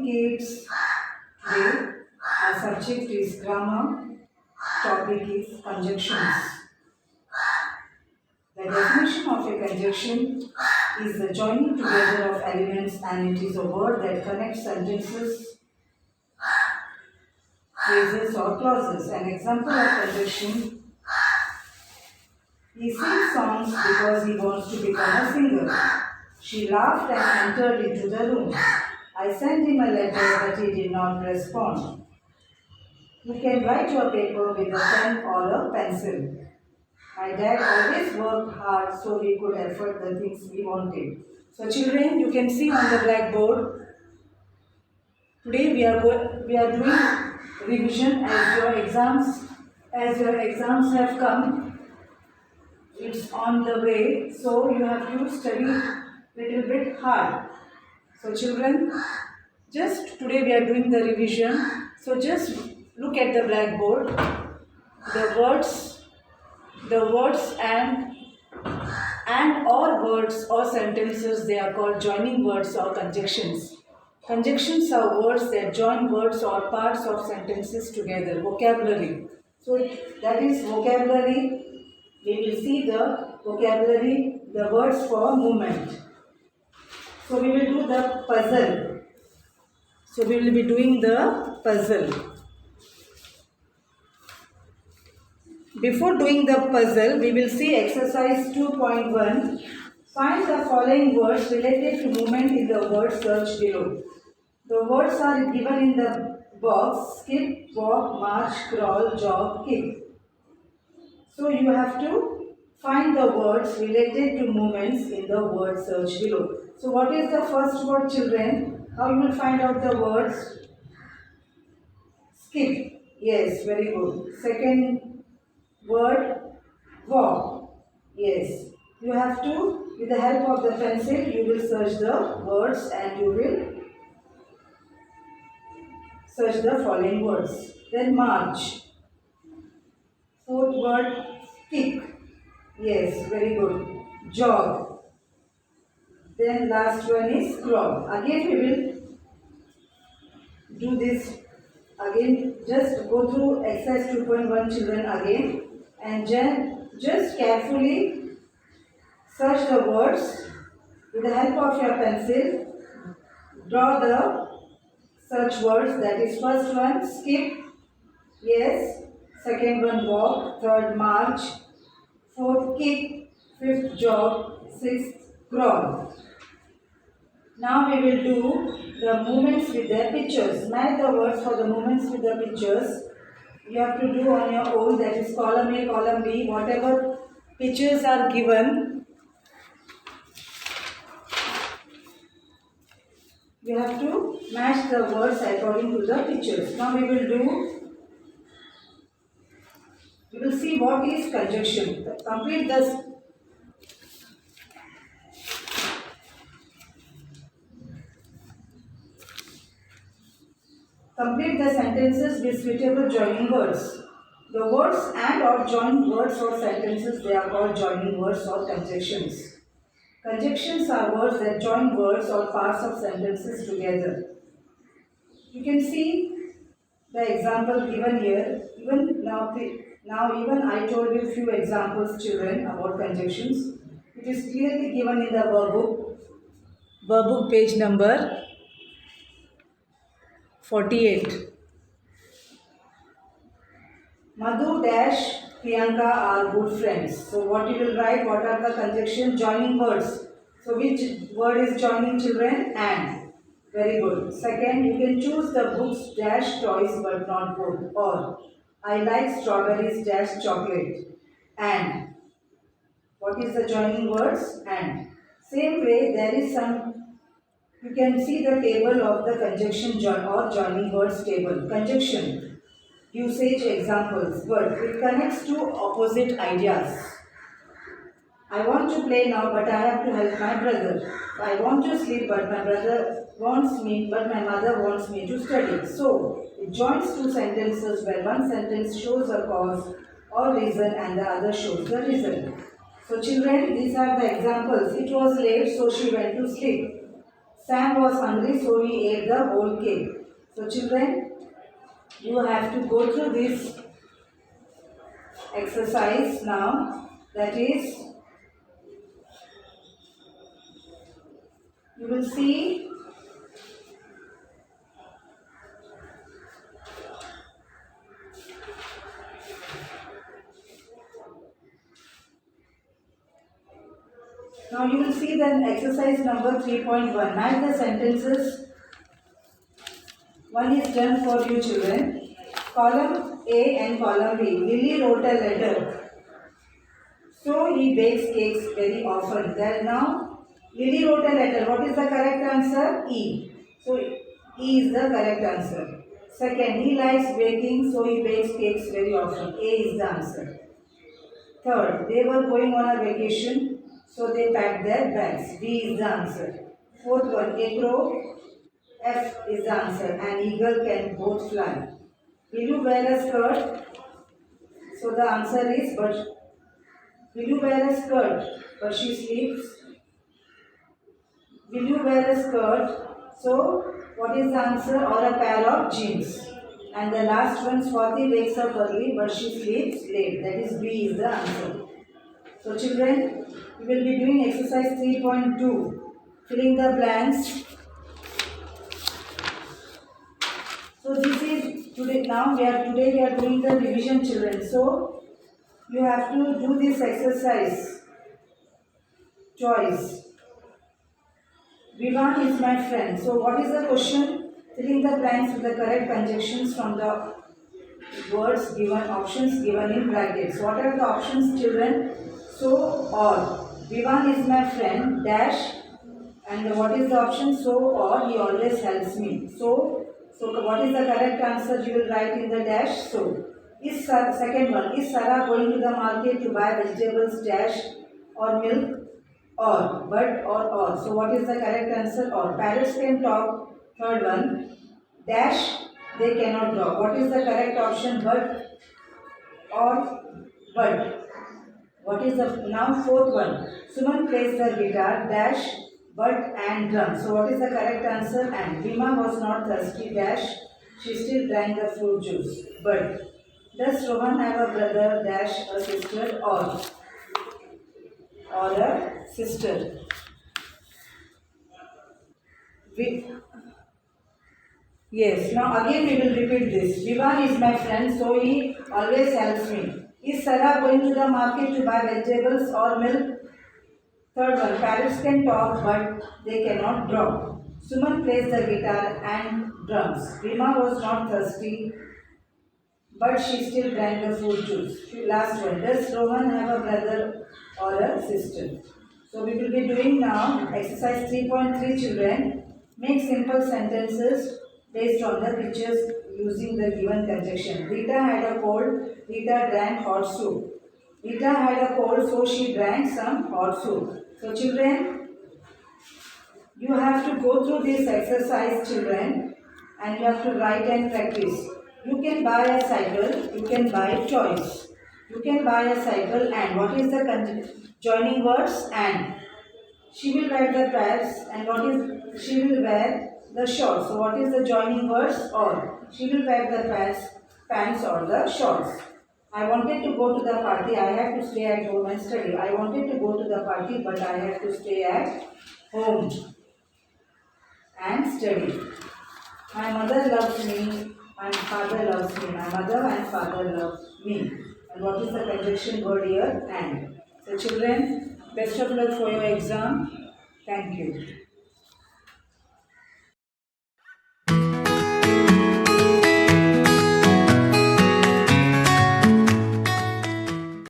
kids. Today, our subject is grammar. Topic is conjunctions. The definition of a conjunction is the joining together of elements, and it is a word that connects sentences, phrases or clauses. An example of conjunction: he sings songs because he wants to become a singer. She laughed and entered into the room. I sent him a letter, but he did not respond. You can write your paper with a pen or a pencil. My dad always worked hard so we could afford the things we wanted. So children, you can see on the blackboard, today we are doing revision as your exams have come. It's on the way, so you have to study little bit hard. So children, just today we are doing the revision. So just look at the blackboard. The words and or words or sentences, they are called joining words or conjunctions. Conjunctions are words that join words or parts of sentences together. Vocabulary. So that is vocabulary. We will see the vocabulary, the words for movement. So we will do the puzzle. So we will be doing the puzzle. Before doing the puzzle, we will see exercise 2.1. Find the following words related to movement in the word search below. The words are given in the box: skip, walk, march, crawl, jog, kick. So you have to find the words related to movements in the word search below. So what is the first word, children? How you will find out the words? Skip. Yes, very good. Second word, walk. Yes. You have to, with the help of the pencil, you will search the words and you will search the following words. Then march. Fourth word, kick. Yes, very good. Jog. Then last one is crawl. Again we will do this again. Just go through exercise 2.1, children, again, and just carefully search the words with the help of your pencil. Draw the search words. That is, first one skip. Yes. Second one walk. Third march. Fourth kick. Fifth jog. Sixth crawl. Now we will do the movements with the pictures. Match the words for the movements with the pictures. You have to do on your own. That is column A, column B. Whatever pictures are given, you have to match the words according to the pictures. Now we will see what is conjunction. Complete the sentences with suitable joining words. The words and or joined words or sentences, they are called joining words or conjunctions. Conjunctions are words that join words or parts of sentences together. You can see the example given here. Even I told you few examples, children, about conjunctions. It is clearly given in the verb book page number 48. Madhu dash Priyanka are good friends. So what you will write? What are the conjunction joining words? So which word is joining, children? And. Very good. Second, you can choose the books dash toys but not both. Or I like strawberries dash chocolate. And. What is the joining words? And. Same way, there is some. You can see the table of the conjunction or joining words table. Conjunction. Usage examples. Word. It connects to opposite ideas. I want to play now, but I have to help my brother. I want to sleep, but my brother wants me, but my mother wants me to study. So, it joins two sentences where one sentence shows a cause or reason and the other shows the reason. So, children, these are the examples. It was late, so she went to sleep. Sam was hungry, so he ate the whole cake. So children, you have to go through this exercise now. That is, you will see now you will see then exercise number 3.1. Now the sentences. One is done for you children. Column A and column B. Lily wrote a letter. So he bakes cakes very often. Then now Lily wrote a letter. What is the correct answer? E. So E is the correct answer. Second, he likes baking, so he bakes cakes very often. A is the answer. Third, they were going on a vacation, so they packed their bags. B is the answer. Fourth one, a crow. F is the answer. An eagle can both fly. Will you wear a skirt? So the answer is, but will you wear a skirt? But she sleeps. Will you wear a skirt? So what is the answer? Or a pair of jeans. And the last one, Swati wakes up early but she sleeps late. That is B is the answer. So children, we will be doing exercise 3.2. Filling the blanks. So this is today. Now today we are doing the revision children. So you have to do this exercise. Choice. Vivan is my friend. So what is the question? Filling the blanks with the correct conjunctions from the words given, options given in brackets. What are the options children? So or. Vivan is my friend, dash. And what is the option? So or, he always helps me. So what is the correct answer? You will write in the dash. So is second one, is Sarah going to the market to buy vegetables, dash or milk? Or, but or. So what is the correct answer? Or. Parrots can talk. Third one, dash, they cannot draw. What is the correct option? But or but. What is the now fourth one? Suman plays the guitar, dash, but and drum. So what is the correct answer? And. Bhima was not thirsty, dash, she still drank the fruit juice. But. Does Rohan have a brother, dash, a sister or a sister? Yes, now again we will repeat this. Vivan is my friend, so he always helps me. Is Sarah going to the market to buy vegetables or milk? Third one, parrots can talk but they cannot draw. Suman plays the guitar and drums. Bhima was not thirsty but she still drank the fruit juice. Last one, does Rohan have a brother or a sister? So we will be doing now exercise 3.3 children. Make simple sentences based on the pictures using the given conjunction. Rita had a cold, Rita drank hot soup. Rita had a cold, so she drank some hot soup. So children, you have to go through this exercise children and you have to write and practice. You can buy a cycle, you can buy choice. You can buy a cycle and what is the joining words? And. She will wear the pants and what is, she will wear the shorts. So what is the joining words? Or. She will wear the pants or the shorts. I wanted to go to the party, I have to stay at home and study. I wanted to go to the party but I have to stay at home and study. My mother loves me, my father loves me. My mother and father love me. And what is the conjunction word here? And. So children, best of luck for your exam. Thank you.